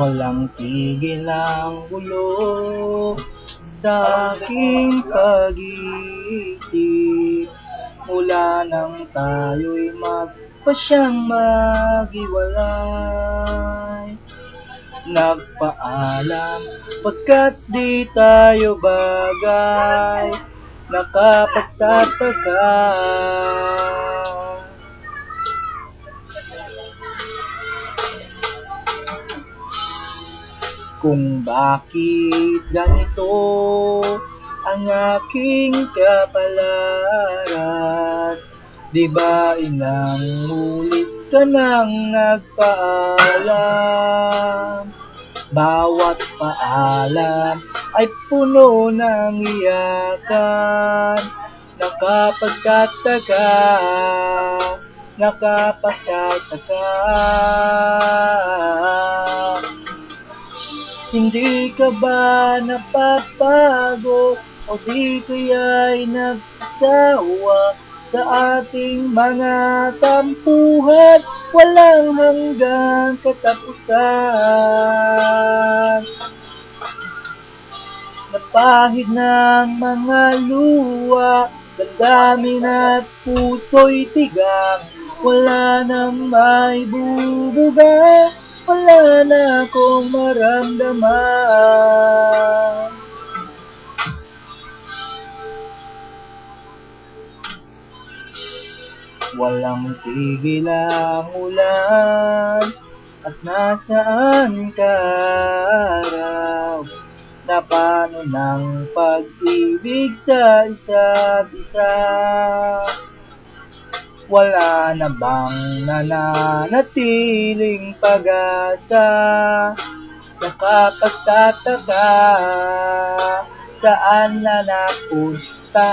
Walang tigil ang gulo sa aking pag-iisip, mula nang tayo'y magpasyang maghiwalay. Nagpaalam pagkat di tayo bagay, nakapagtataka kung bakit ganito ang aking kapalaran. Di ba ilang ulit ka nang nagpaalam? Bawat paalam ay puno ng iyakan. Nakapagtataka, nakapagtataka. Hindi ka ba napapagod o di kaya'y nagsasawa sa ating mga tampuhan? Walang hanggang katapusan. Napahid ng mga luha, damdamin at puso'y tigang, wala nang maibubuga, wala na akong maramdaman. Walang tigil ang ulan, at nasaan ka raw? Na paano ng pag-ibig sa isa't isa? Wala na bang nananatiling pag-asa? Nakapagtataka, saan na napunta?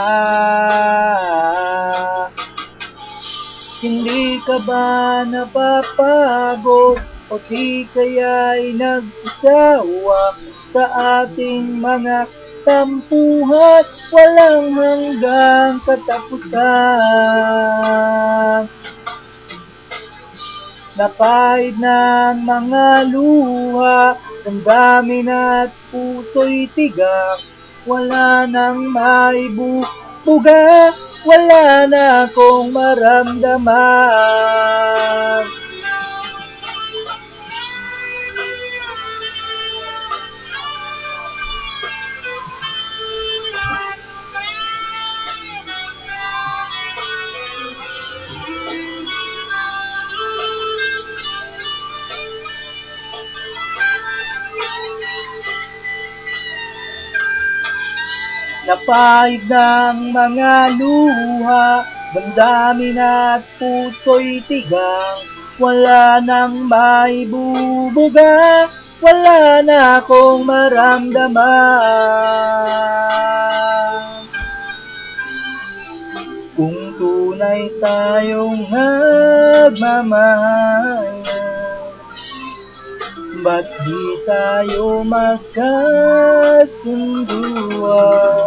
Hindi ka ba napapagod o di kaya'y nagsasawa sa ating mga tampuhan? Walang hanggang katapusan. Napahid ng mga luha, damdamin at puso'y tigang, wala nang maibubuga, wala na akong maramdaman. Napahid ng mga luha, damdamin at puso'y tigang, wala nang maibubuga, wala na akong maramdaman. Kung tunay tayong nagmamahalan, ba't di tayo magkasunduan?